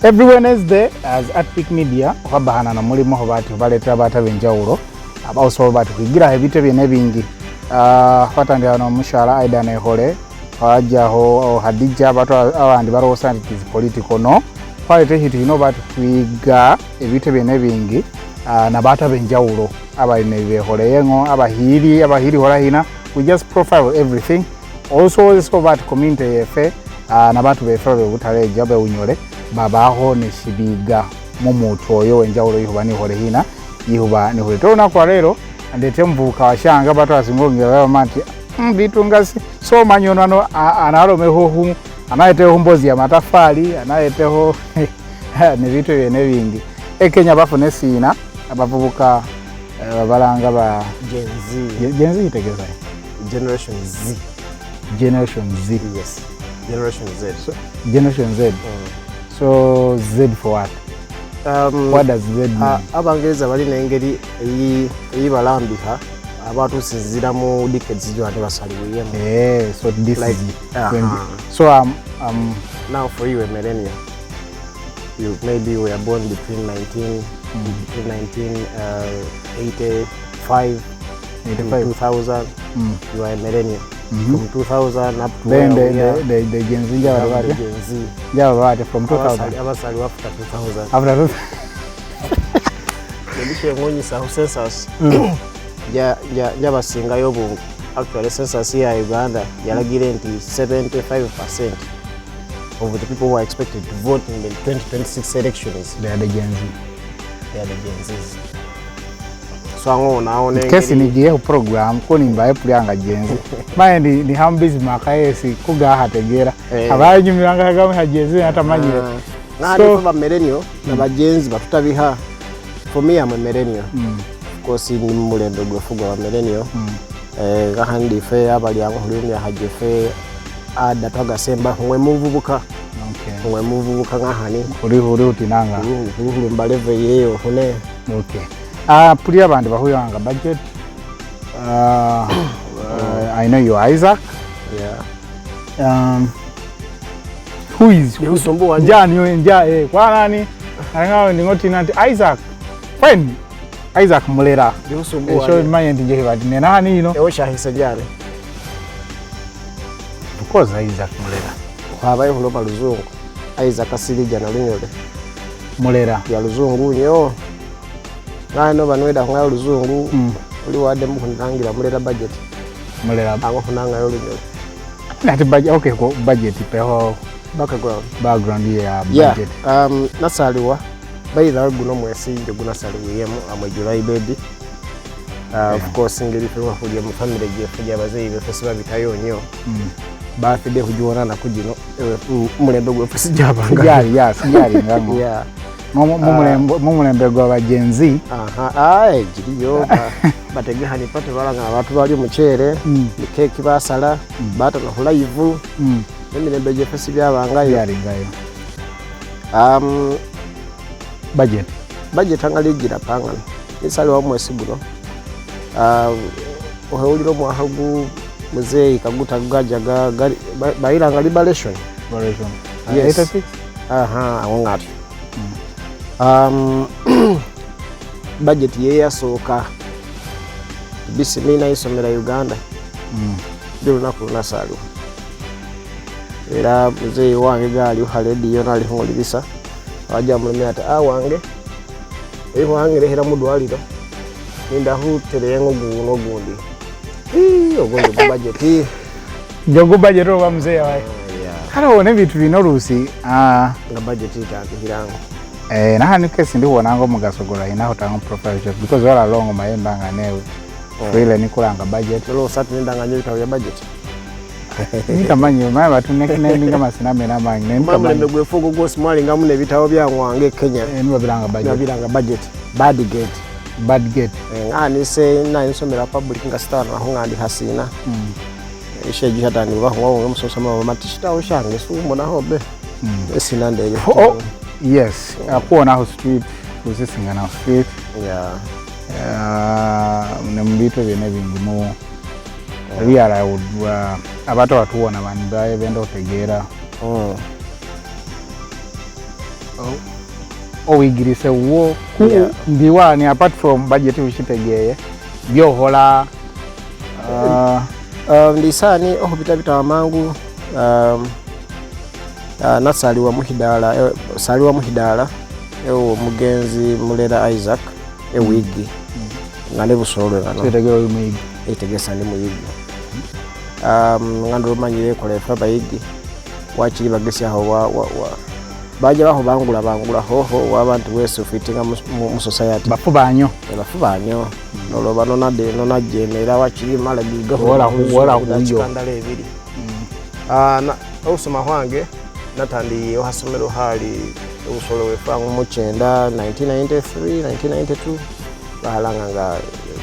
Every Wednesday as Artpic Media wabahana na mulimo hobati baletera bata benjawulo abaso bati kugira ebitebye nebingi kwatandi ano mushala aida ne hole wajaho Hadija bato abandi barosa nti political no kwalete hiti no bati kwiga ebitebye nebingi na bata benjawulo abaine behole yengo abahiri hola hina. We just profile everything. Also bati community yefe na batu befe BUTALEJA be unyole babaho ne shibiga mumutu oyo enjawulo yihuba ni hole hina yihuba ni hole tona kwa lero andete mvuka washanga batu asingongera manti bitu ngasi so manyono ano analomeho humu anayeteho mbozi ya matafali anayeteho ne bitu bene bingi Kenya bafune sina abavubuka babalanga ba Gen Z itegeza Generation Z. Yes. Generation Z. Generation Z. So Z for what? What does Z mean? Abangeza bali nengeri eyibalambika abantu sinzira mu decades jo ate basaliwiyemu. So this like, is so now for you a millennial. You maybe were born between 1985 to 2000. You are a millennial. From 2000 up to then the Gen Z from 2000 abasali after 2000 after 2000 ndishe ngoni sa census ya basinga yobu actually census ya Uganda yalagire nti 75% of the people who are expected to vote in the 2026 elections they are the Gen Zs. So naone kesi ni giye program ko nimbaye pulyanga Gen Z mind ni hambizi makayesi kuga hategera abaye nyumiranga gamwe ha Gen Z hatamanyire so ba millennial na ba Gen Z batutabiha. For me I'm a millennial. Of course ni mulendo gwefuga wa millennial gahandi fe abali yango hulumya hajefe ada twaga semba mwe muvubuka ngahani uri utinanga uri mbaleve yeyo hune puli abantu bahuyanga budget. I know you Isaac. Who is Jani kwa nani angawe ngoti nanti Isaac when Isaac MULERA show my nje bati nani ino osha hisajare because Isaac MULERA kwabaye huloba luzungu Isaac asilija na lunyole MULERA ya luzungu nyo ngano banweda ngayo luzungu uli wade mukundangira MULERA budget MULERA ango kunanga yo lunyole nati budget okay ko budget peho background ya budget nasaliwa bayira guno mwesi nje guna saliwiyemu amajulai baby of course ngiri kwa kujya mu family je kujya bazeyi befesiba bitayo nyo birthday kujiona na kujino mulembe gwe fesijabanga yari ngango mumulembe gwa Gen Z jiriyo batege hani pate balanga abantu bali muchere ni cake basala bato na live nemilembe je fesijabanga yari ngayo budget angaligira pangana isali wa mwesi guno ohuliro mwahagu muzeyi kaguta gajaga bailanga liberation yes awongati budget ye yasoka bisimina isomera Uganda ndio nakuna sali era muzeyi wange gali uhaledi yona ali hongolibisa waja mulimi ata wange wange lehera mudwaliro ninda huterengo guno gundi ogondo budget jogo budget ro bamze yawe haro ne bitu binolusi na budget itakirango na hani kesi ndi wonango mugasogora ina hotango profile chef because all along mayembanga newe ile nikulanga budget lo satu ndanga nyita ya budget nikamanyi mama batu nekine ngama siname na mangi nikamanyi ndegwefugo go small ngamune bitawo byangwange Kenya niba bilanga budget bad gate ngani se na insomera public ngastar na hongandi hasina isheju hatani baho ngomusosoma wa matishita ushange sumbona hobe esina ndeye yes akuona ho street kuzisinga na street ne mbito bene bingimu real would abato batuona bandaye benda otegera owigirise wo ku ndiwani apart from budget uchitegeye byohola ndisani okupita amangu nasaliwa muhidala ewo mugenzi Mulera Isaac ewigi ngane busolwe ngano tetegero yimigi etegesa ndi muyigi ngando manyire kola faba yigi wachiri bagesi aho baje baho bangula hoho wabantu wese ufitinga mu society bafubanyo noloba nona jenera wachiri mala giga wala kujo kandale ebiri na osoma hwange natandi ohasomero hali usolo wefangu mu 1993 1992 bahalanga nga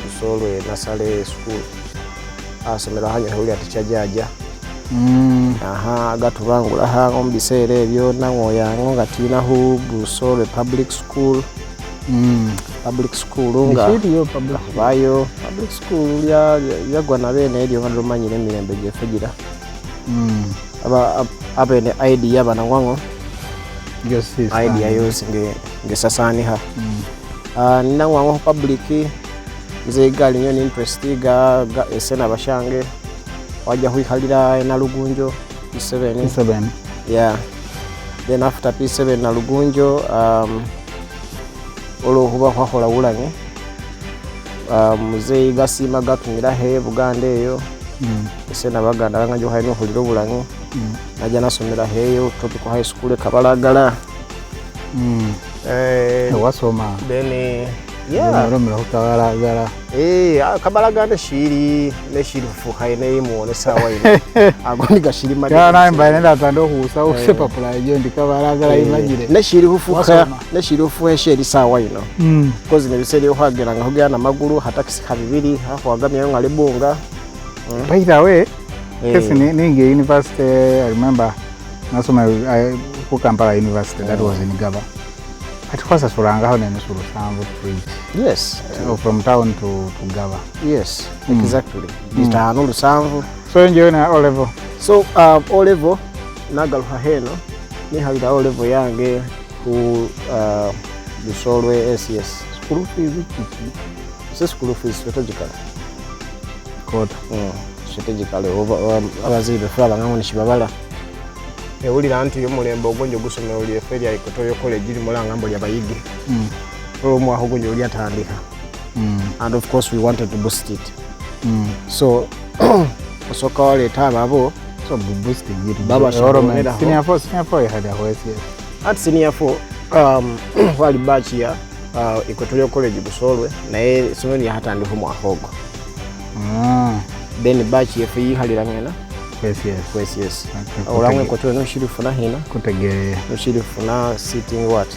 usolo nasale school asomero hanya huli atichajaja gatubangula hango mbisere ebyo nango yango gatina hu busolo public school nga bayo public school yagwa na bene ebyo ngalo manyire mirembe jefugira abene idea bana ngwango idea yose nge sasani ha nangwango public nze gali nyo interest ga esena bashange wajja huikalira na Lugunjo P7 yeah then after P7 na Lugunjo olo huba kwahola ulange muze gasima gatumira he Buganda eyo esena baganda ngajo haino huliro bulange naja nasomera heyo Tropical High School Kabalagala wasoma then romero Kabalagala Kabalagala shiri fuka ine muone sawa ine agoni gashiri mari kana mbaye nenda tando husa use papula ejo ndi Kabalagala imagine neshiri hufuka neshiri fuhe shiri sawa ino kozi nebiseri ohagera ngahugera na maguru hatakisi kabibiri haho agamye ngale bunga by the way kesi ninge university I remember nasoma ku Kampala University that was in Gaba atikwasa suranga ho nene suru sambu yes from town to Gaba yes exactly bitano lusambu so enjoy na O level so O level nagaluha heno ni halida O level yange ku Busolwe SES school fees strategical kota strategical abazibe fala ngamwe shibabala ewulira anti yomulembo ogonjo gusomera oli eferi ya Ikotoyo College iri mulanga mbo lya bayigi olumwa ogonjo oli atandika and of course we wanted to boost it so osoka wale taba abo so boost it baba senior 4 hada hwesi at senior 4 wali batch ya Ikotoyo College Busolwe naye sononi hatandika mu ahogo then batch yefu yihalira ngena yes olamwe Ikotoyo no shirifu na hina kutegeye no shirifu na sitting what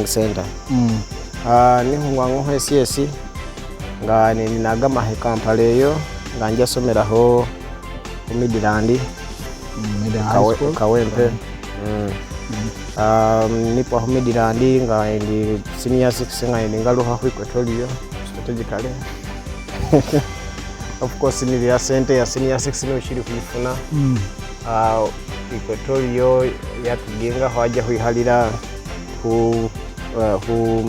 center ni hungwango HSS nga ninagama he Kampala eyo nga nja somera ho ku Midland Kawempe nipo ho Midland nga ndi senior 6 nga ndi ngaluha ku Ikotoyo strategically of course ni ya center ya senior 6 no shiri kuyifuna Ikotoyo yatugenga haja huihalira ku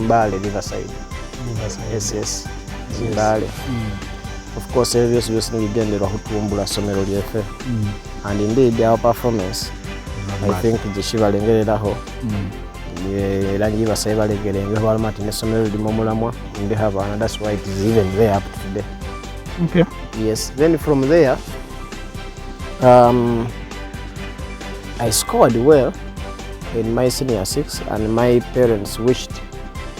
Mbale Riverside yes Zimbale of course obviously nigendera hutumbula somero lyefe and indeed our performance I think jeshibalengereraho rangi basaye balegerenge balmati ne somero limo mulamwa inde habana that's why it is even there up to today. Okay. Yes, then from there I scored well in my senior 6 and my parents wished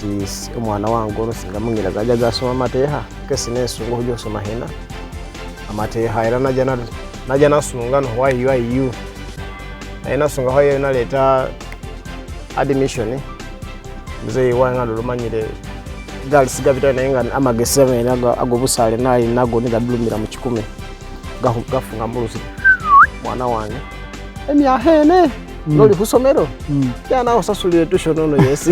this umwana wangu rusinga mungira gaja gasoma mateha kesi nesungo hujo soma hena amateha era naja nasunga no why you na sunga hoye na leta admission mzee wanga lulumanyire girls gavita nenga amageseme naga agobusale nayi nago nigablumira mu 10 gafunga mbuzi mwana wange emya hene noli kusomero yana osasulire tushono no yesi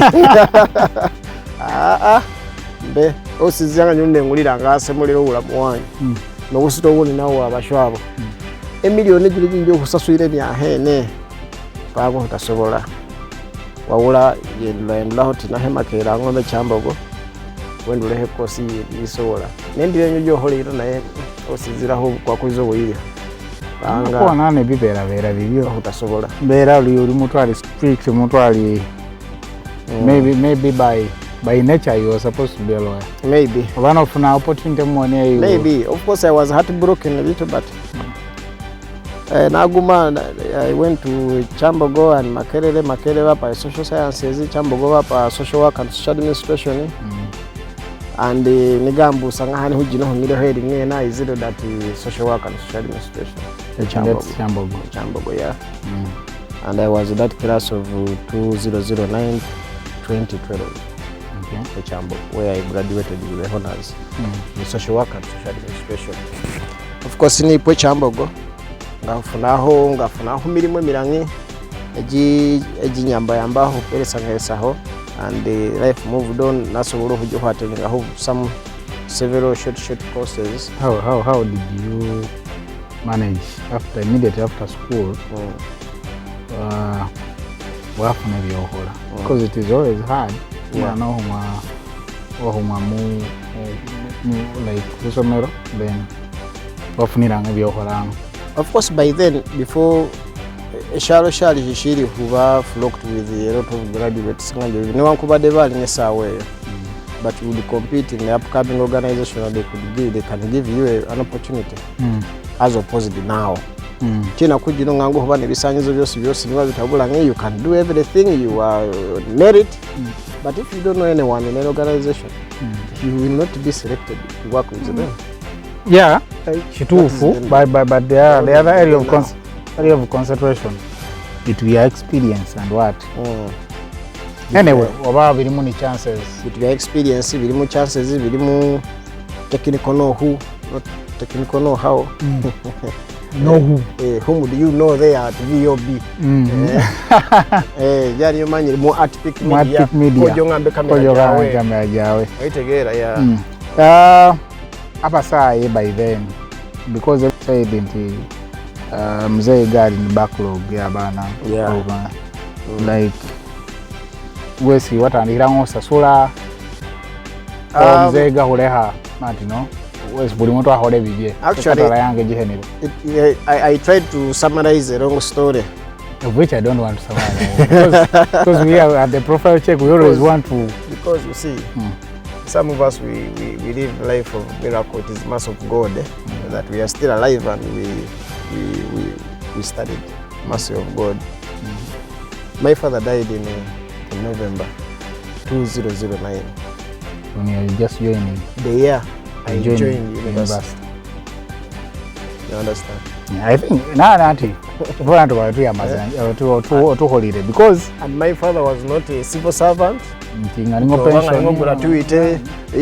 mbe osizanga nyunde ngulira ngase muliro ulamu wange no kusito woni nawo abashwabo emiliyoni jili njo kusasulire emya hene pago tasobola wawula yendulaho tinahema kera ngombe Kyambogo wenduleho kosi yisobola nendire enyo gyoholera naye osiziraho kwakuliza obuyire ko nane bibera bibyo utasobola mbera oli mutwali strict mutwali maybe by nature you were supposed to be a lawyer. Maybe one of an opportunity money maybe of course I was heartbroken a little but Naguma, I went to Kyambogo and Makerere by social sciences, Kyambogo by social work and social administration. And Nigambu Sangahani Hujino Middle Heading and I zero that social work and social administration. Kyambogo, yeah. And I was that class of 2009-2012. Okay. The Kyambogo, where I graduated with the honors in social work and social administration. Of course, in Kyambogo. ngafunaho mirimo emirangi eginyambayambaho peresangesaho and life moved on nasobola okujohatengaho some several short courses. How did you manage immediately after school wafuna ebyokola because it is always hard ohuma mu like kusomero then wafuniranga ebyokolanga. Of course, by then, before Shari Shiri, who were flocked with a lot of graduates, no one could develop in a way, but you would compete in the upcoming organization. They can give you an opportunity as opposed to now. China could you know go one signs of your you can do everything, you are merit, but if you don't know anyone in an organization, you will not be selected to work with them. Yeah, Chitufu, but the other area of concentration, it will be experience and what. Anyway, about very many chances. It will be experience, very many chances, very many technical know who, not technical know how. Know who? Whom do you know there at VOB? Jari mani mo Artpic media. Kojongambe kamera jawe. Aitegera yeah. Apasai by then because they said nti mzee gari ni backlog ya bana like wesi watandira ngosasula mzee gahuleha mati no wesi buli muntu ahole bibye actually yange jihenero. I tried to summarize a long story of which I don't want to summarize because we are at the profile check we always want to because you see some of us we live life of miracle. It is mercy of God that we are still alive and we studied mercy of God. My father died in November 2009. When you were just joining? The year I joined university. You understand? Yeah, I think to holiday because and my father was not a civil servant. Gratuity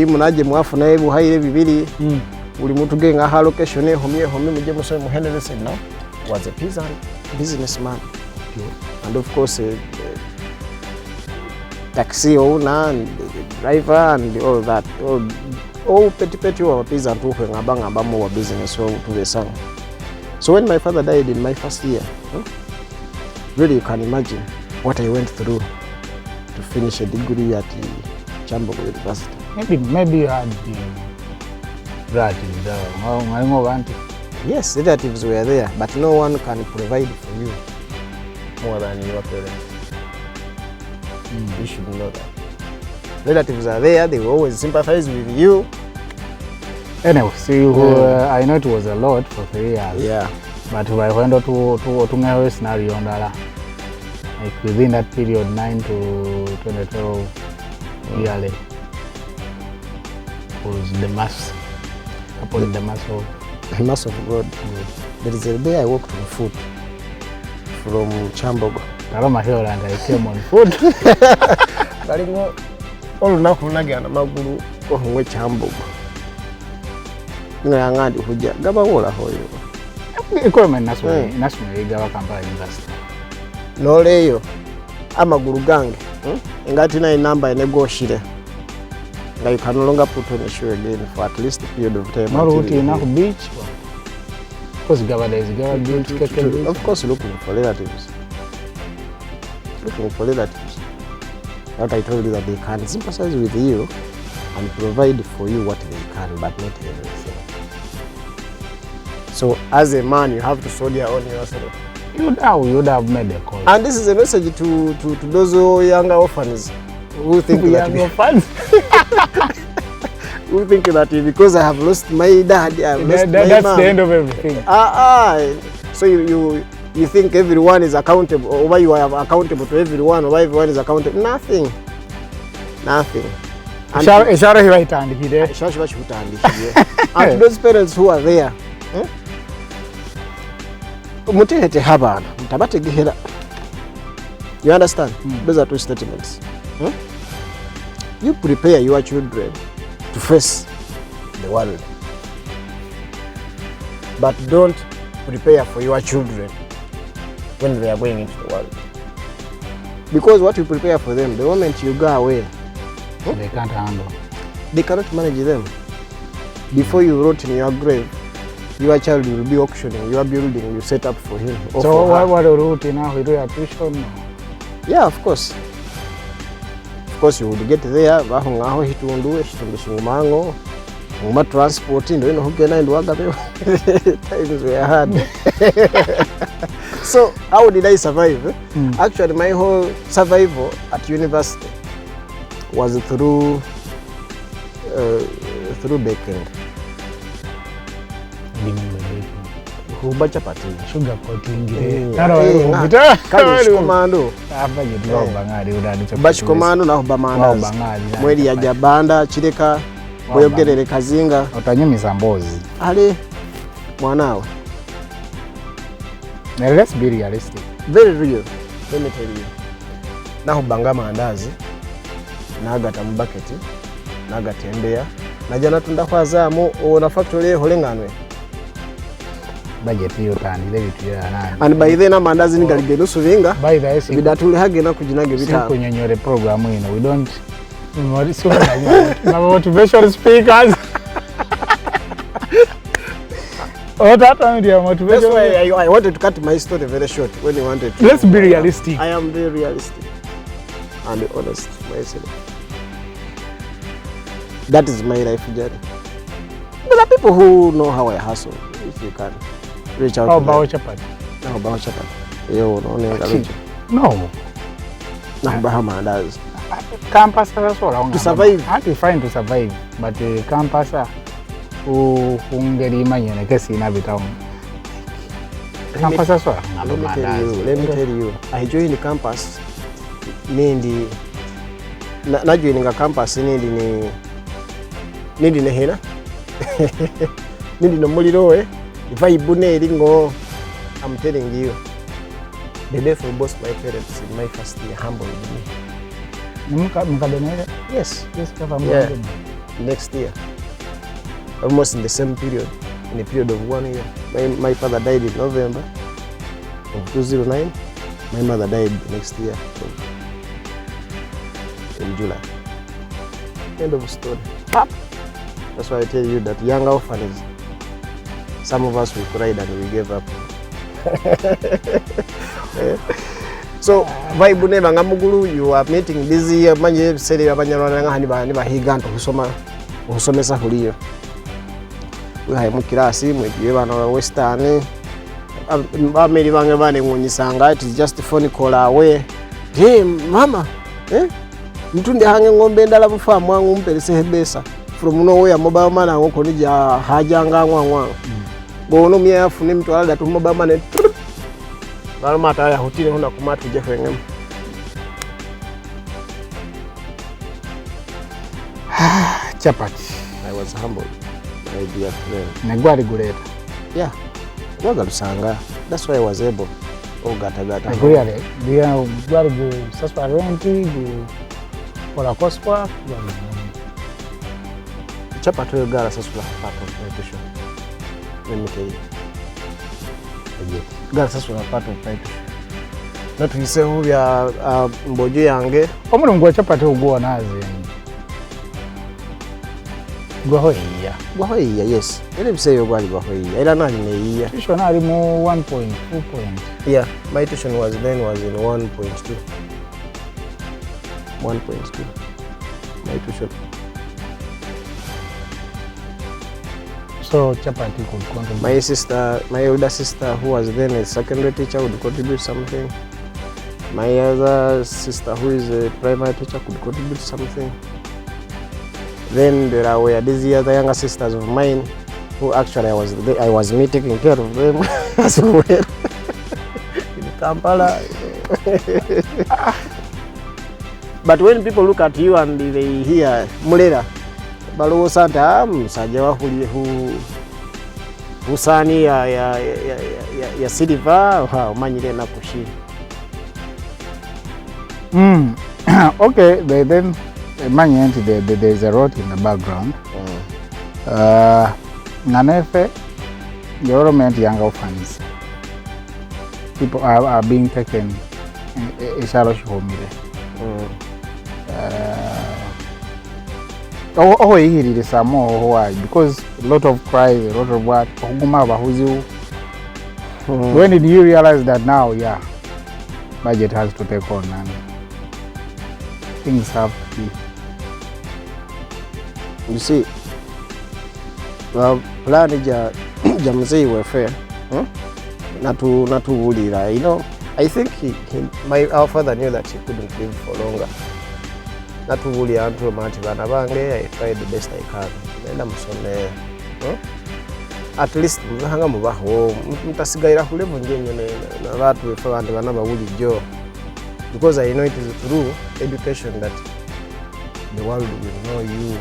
munaje mwafuna ebuhaire bibiri buli muntu genga ha location ehomye muje musome mu Henderson now was a peasant businessman and of course taxi owner and driver and all that all petty or peasant who ngabanga mu business so to the son. So when my father died in my first year, really you can imagine what I went through to finish a degree at Kyambogo University. Maybe you had relatives there. Yes, relatives were there, but no one can provide for you more than your parents. You should know that. Relatives are there, they will always sympathize with you. Anyway, so I know it was a lot for 3 years. Yeah. But I went to scenario like within that period 9 to 2012 yearly was the mass upon the mass of God. There is a day I walked on foot from Kyambogo. Karoma hill and I came on foot. Galingo olunaku nagenda magulu ohumwe Kyambogo. Ngangandi hujja gabawola hoyo. Equipment national yiga Kampala University. Noleyo amagulu gange ngati na number enegoshire nga you can no longer put on a shoe again for at least a period of time. No route enough beach because beach. Of course looking for relatives. Like I told you that they can sympathize with you and provide for you what they can, but not everything. So as a man, you have to soldier on yourself. You would have made a call. And this is a message to those younger orphans who think who think that because I have lost my dad, I have lost my that's mom. The end of everything. So you think everyone is accountable, or why you are accountable to everyone, or why everyone is accountable? Nothing. And to those parents who are there, you understand? Those are two statements. You prepare your children to face the world, but don't prepare for your children when they are going into the world. Because what you prepare for them, the moment you go away, they can't handle. They cannot manage them. Before you rot in your grave, your child will be auctioning your building you set up for him. So why would you root now? We do a tuition? Yeah, of course. Of course, you would get there. Transport in times were hard. So how did I survive? Actually, my whole survival at university was through baking. Huba chapati, sugar coating. Komando. Bash komando na huba mandazi. Mweli ya jabanda, chireka, boyogerere kazinga. Otanyumiza mbozi. Ale mwanawe. Now let's be realistic. Very real. Let me tell you. Na hubanga mandazi, nagata mbaketi, nagatembea. Najana tunda kwa zamu na factory holenganwe. Budget yo tandile bitu ya nani. And by then amandazi ningalige nusuvinga. By the way, bidatule hage na kujinage bita. Kunyonyore program ino. We don't motivation speakers. Oh, that one is motivation. That's why I wanted to cut my story very short when you wanted to. Let's be realistic. I am very realistic and honest myself. That is my life journey. There are people who know how I hustle. If you can reach out. How about chapati? How about chapati? Yo, no. Now, Bahama does. Campus to survive. How to find to survive, but campus ungeri imanye kesi ina bitamu. Campus aswa. Let me tell you. I joined the campus. Nindi na joining campus nindi ne hena. Nindi no muliro vibe ne ringo. I'm telling you. The death of both my parents in my first year humbled me. Yes. Yeah. Next year. Almost in the same period. In a period of 1 year. My father died in November of 2009. My mother died next year in July. End of story. Pop! That's why I tell you that young orphans, some of us we cried and we gave up. So vibe ne bangamugulu, you are meeting this year manje sele abanyarwanda nga hani bahiga nto kusomesa huliyo. We haye mu kirasi mwegiye bana wa western bameri bange bane ngunyisanga it is just phone call away. Hey mama, mtunde hange ngombe ndala bufa mwangu mpelese hebesa from nowhere mobile man ngoko nija hajanga ngwangwa. Bono mye afune mtu alada tu mobile man Balo mata ya hotile hunda kumatu jefe ngem. Chapati. I was humbled. My dear friend. Negwali guleta. Yeah. Waga lusanga. That's why I was able. Oh gata. Negwali. Dia gwali gu saswa renti gu kola kospa. Chapati yo gara saswa pato nutrition. Let me tell you. Gara sasa unapata utaito. Na tuise huyu ya mbojo yange. Omuntu ngwa chapati ugwa nazi. Gwahoiya. Gwahoiya, yes. Ele biseyo gwali gwahoiya. Ela nani ne iya. Tuition ali mu 1.2 point. Yeah, my tuition was in 1.2. 1.2 my tuition. So Chapati could contribute. My elder sister, who was then a secondary teacher, would contribute something. My other sister, who is a primary teacher, could contribute something. Then there were these other younger sisters of mine, who actually I was me taking care of them as well in Kampala. But when people look at you and they hear Mulera, balowooza nti musajja wahuli husaani ya Silver omanyire ennaku ki. Okay, then imagine there's a road in the background. Nanefe, government young orphans. People are being taken ishalo shihomire. Ihirire samo why? Because a lot of cries, a lot of what. When did you realize that now, yeah, budget has to take on and things have to be. You see, plan ja mzee welfare, natuwulira. You know, I think our father knew that he couldn't live for longer. Natuwulira anti bana bange, I tried the best I can. Nenda musomera. At least muzahanga mubaho, mutasigaira kulevo njenye na watu befe bandi bana bawulijjo. Because I know it is through education that the world will know you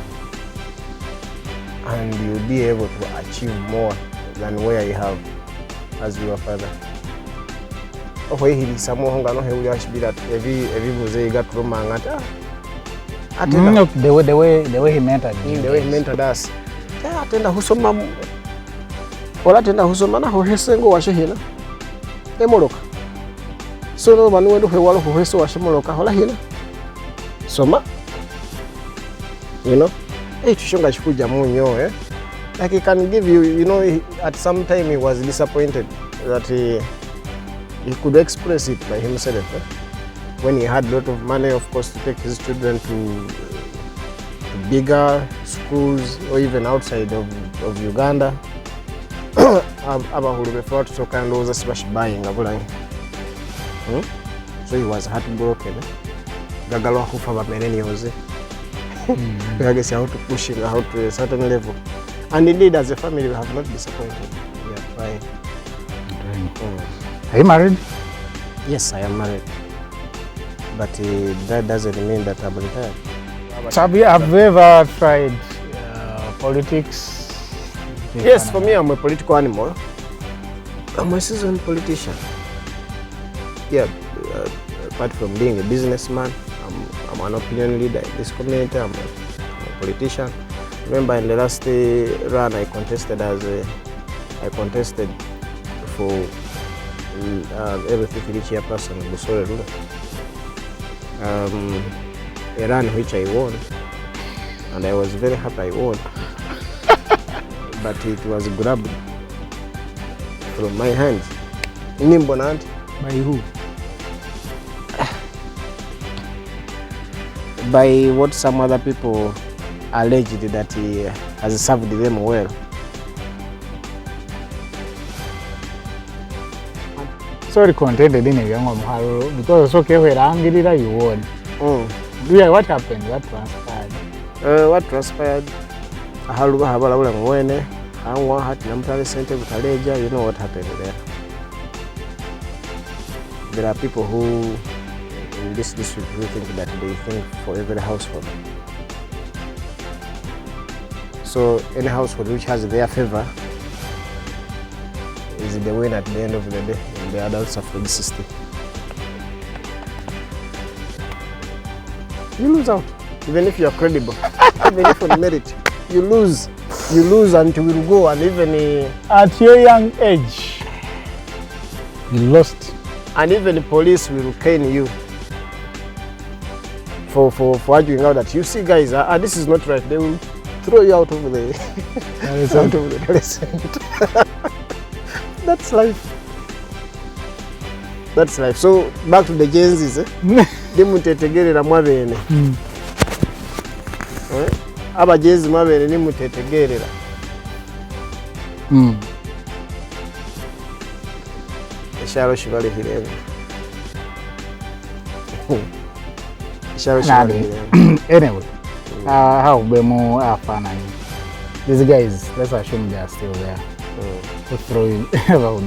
and you'll be able to achieve more than where you have as your father. He samuhonga no he ashbira every buze got romanga. The way he mentored us. Atenda husoma wala tenda husoma na hohesengo washehina emoloka. So no manu wendo he walo hoheso washemoloka hola hina soma, you know. Tushonga chikuja munyo like he can give you, you know, at some time he was disappointed that he could express it by himself when he had a lot of money, of course, to take his children to bigger schools or even outside of Uganda. Abahulu before to soka ndoza sibashibuying abulanyi. So he was heartbroken. Gagalwa kufa bameneni yoze. We are how to push him out to a certain level. And indeed, as a family, we have not disappointed. We are trying. Are you married? Yes, I am married. But that doesn't mean that I'm retired. So have you ever tried politics? Yes, for me, I'm a political animal. I'm a seasoned politician. Yeah, apart from being a businessman, I'm an opinion leader in this community. I'm a politician. Remember, in the last run, I contested for every 3 chairperson of Busole. A run which I won, and I was very happy I won. But it was grabbed from my hands. Nimbonant. By who? By what some other people alleged that he has served them well. Sorry, contended in a young one because it's okay where angry that you won. Yeah, what happened? What transpired? What transpired? Haluba habala mwene, hangwa hati namtale sente BUTALEJA. You know what happened there. There are people who in this district who think that they think for every household. So any household which has their favor is the winner at the end of the day in the adult suffrage system. You lose out, even if you are credible, even if on merit, you lose. You lose until you will go, and even at your young age, you lost. And even the police will cane you for arguing out that you see guys, this is not right. They will throw you out of the telecenter. That's life. That's life. So back to the Gen-Zs, nimutetegerera mwabene. Abagezi mwabene nimutetegerera. Eshalo shibale hirembe. Eshalo shibale hirembe. Anyway, how bemu afanani? These guys, let's assume they are still there. Who throw in about.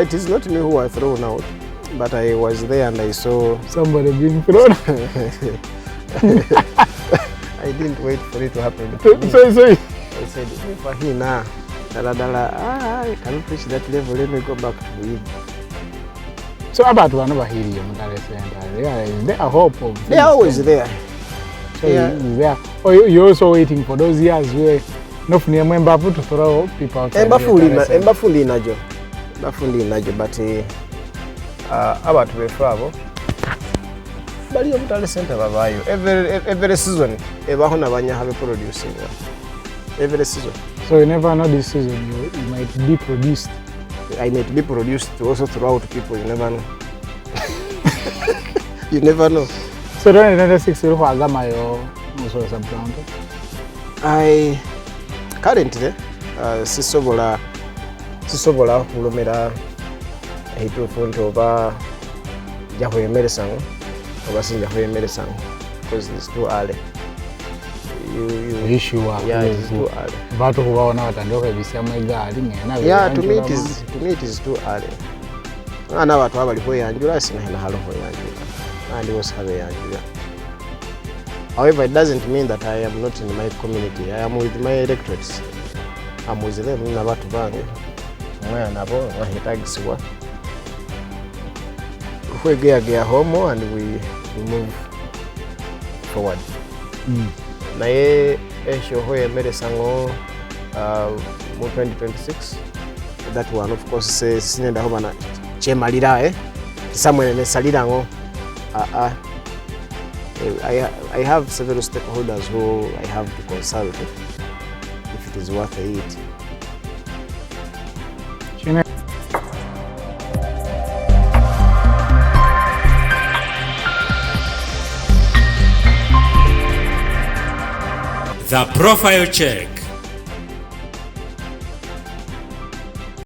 It is not me who are thrown out, but I was there and I saw somebody being thrown. I didn't wait for it to happen. So I said, if he now, I cannot reach that level. Let me go back to win. So about one over here, they are hopeful. They are always there. So there. Oh, you're also waiting for those years where no member to throw people out. Embafundi najo, but about to be travel. But you Butale Center babayo every season. Ebahona banya have producing every season. So you never know this season you might be produced. I might be produced also throughout people. You never know. You never know. So don't you 6 years for Agama yo also subground? I currently sisobola kulomera hito fonto ba jahoye meresango oba sinjahoye meresango because it's too early. You issue yeah, it's too early. Vatu kubaona watandoka ebisyamu egali ngena. Yeah, to me it is too early. Ana watu abalipo yanjula sinahina haloho yanjula. And was have yanjula. However, it doesn't mean that I am not in my community. I am with my electorates. I'm with them na watu bange. Mwana nabo wahitagiswa. We get home and we move forward. Na ye eshoho yemere sango mu 2026. That one of course says sinenda ho bana chemalira somewhere ne salira ngo I have several stakeholders who I have to consult if it is worth it. The Profile Check.